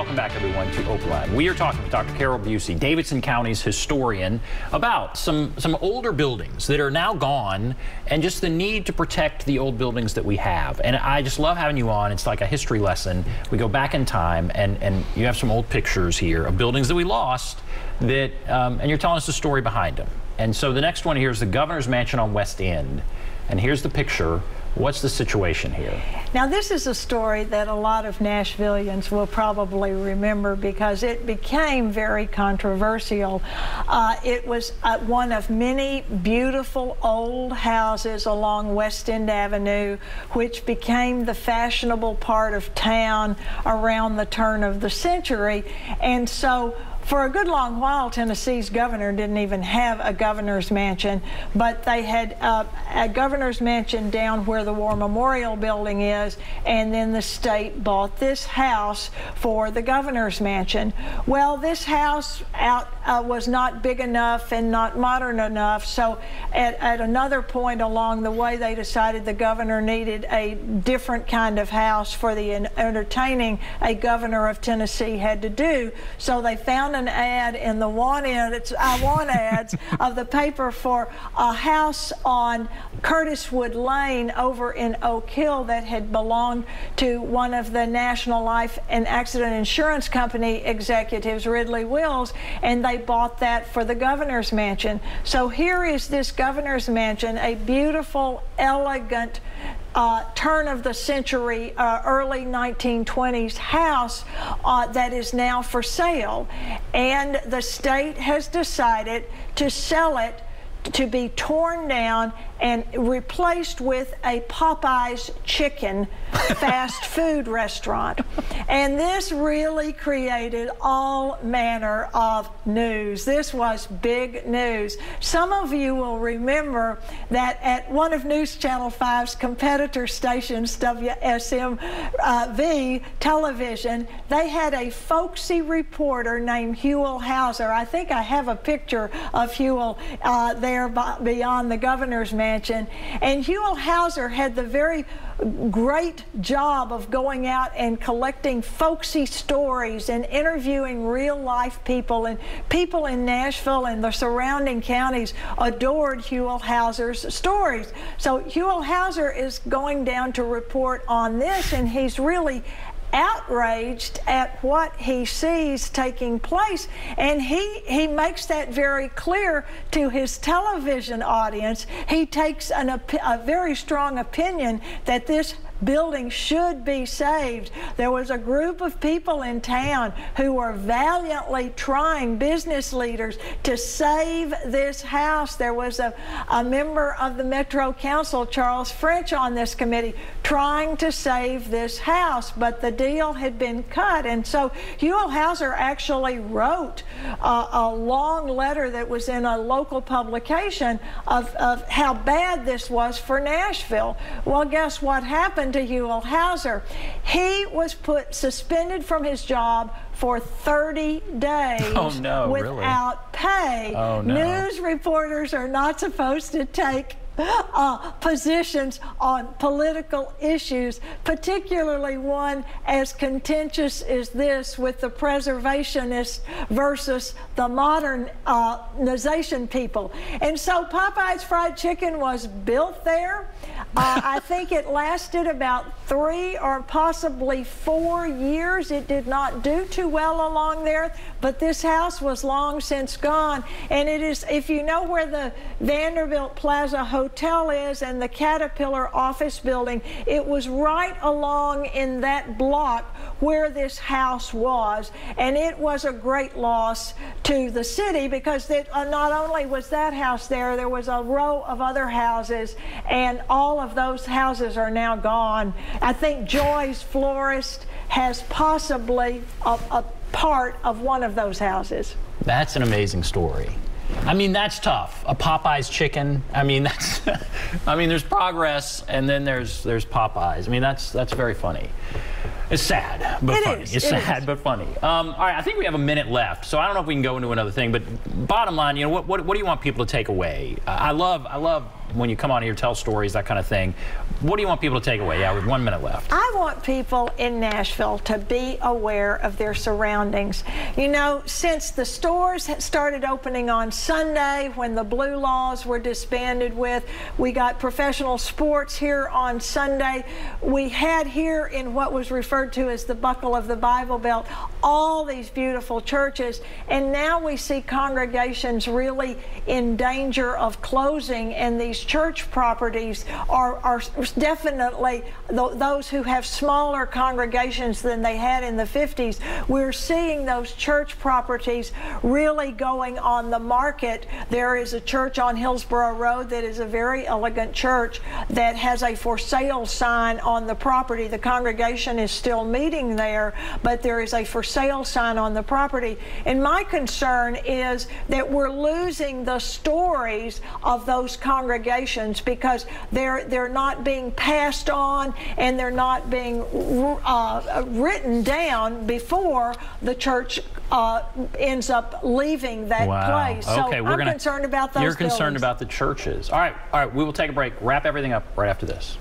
welcome back everyone to OpenLine. We are talking with Dr. Carole Bucy, Davidson County's historian, about some older buildings that are now gone and just the need to protect the old buildings that we have. And I just love having you on. It's like a history lesson. We go back in time and you have some old pictures here of buildings that we lost that, and you're telling us the story behind them. And so the next one here is the Governor's Mansion on West End. And here's the picture. What's the situation here? Now, this is a story that a lot of Nashvillians will probably remember because it became very controversial. It was one of many beautiful old houses along West End Avenue, which became the fashionable part of town around the turn of the century. And so for a good long while, Tennessee's governor didn't even have a governor's mansion, but they had a governor's mansion down where the War Memorial Building is, and then the state bought this house for the governor's mansion. Well, this house was not big enough and not modern enough, so at another point along the way, they decided the governor needed a different kind of house for the entertaining a governor of Tennessee had to do. So they found an ad in the want ads of the paper for a house on Curtiswood Lane over in Oak Hill that had belonged to one of the National Life and Accident Insurance Company executives, Ridley Wills, and they bought that for the governor's mansion. So here is this governor's mansion, a beautiful, elegant, turn of the century, early 1920s house that is now for sale. And the state has decided to sell it to be torn down and replaced with a Popeye's chicken fast food restaurant. And this really created all manner of news. This was big news. Some of you will remember that at one of News Channel 5's competitor stations, WSMV television, they had a folksy reporter named Huell Hauser. I think I have a picture of Huell there beyond the governor's mansion. And Huell Hauser had the very great job of going out and collecting folksy stories and interviewing real life people, and people in Nashville and the surrounding counties adored Huell Hauser's stories. So Huell Hauser is going down to report on this, and he's really outraged at what he sees taking place, and he makes that very clear to his television audience. He takes a very strong opinion that this building should be saved. There was a group of people in town who were valiantly trying, business leaders, to save this house. There was a member of the Metro Council, Charles French, on this committee trying to save this house, but the deal had been cut. And so Huell Hauser actually wrote a long letter that was in a local publication of how bad this was for Nashville. Well, guess what happened to Huell Hauser? He was suspended from his job for 30 days without pay. Oh, no. News reporters are not supposed to take positions on political issues, particularly one as contentious as this with the preservationists versus the modernization people. And so Popeye's Fried Chicken was built there. I think it lasted about 3 or possibly 4 years. It did not do too well along there, but this house was long since gone. And it is, if you know where the Vanderbilt Plaza Hotel is and the Caterpillar office building, it was right along in that block where this house was, and it was a great loss to the city because not only was that house there, there was a row of other houses, and all of those houses are now gone. I think Joy's Florist has possibly a part of one of those houses. That's an amazing story. I mean, that's tough. A Popeye's chicken. I mean, that's. I mean, there's progress, and then there's Popeyes. I mean, that's very funny. It's sad, but funny. It's sad, but funny. All right, I think we have a minute left, so I don't know if we can go into another thing. But bottom line, you know, what do you want people to take away? I love when you come on here, tell stories, that kind of thing. What do you want people to take away? Yeah, with 1 minute left. I want people in Nashville to be aware of their surroundings. You know, since the stores started opening on Sunday, when the Blue Laws were disbanded with, we got professional sports here on Sunday. We had here in what was referred to as the Buckle of the Bible Belt all these beautiful churches, and now we see congregations really in danger of closing, and these church properties are definitely those who have smaller congregations than they had in the 50s. We're seeing those church properties really going on the market. There is a church on Hillsborough Road that is a very elegant church that has a for sale sign on the property. The congregation is still meeting there, but there is a for sale sign on the property. And my concern is that we're losing the stories of those congregations because they're not being passed on, and they're not being written down before the church ends up leaving that place. So okay, I'm concerned about those You're concerned buildings. about the churches. All right, we will take a break, wrap everything up right after this.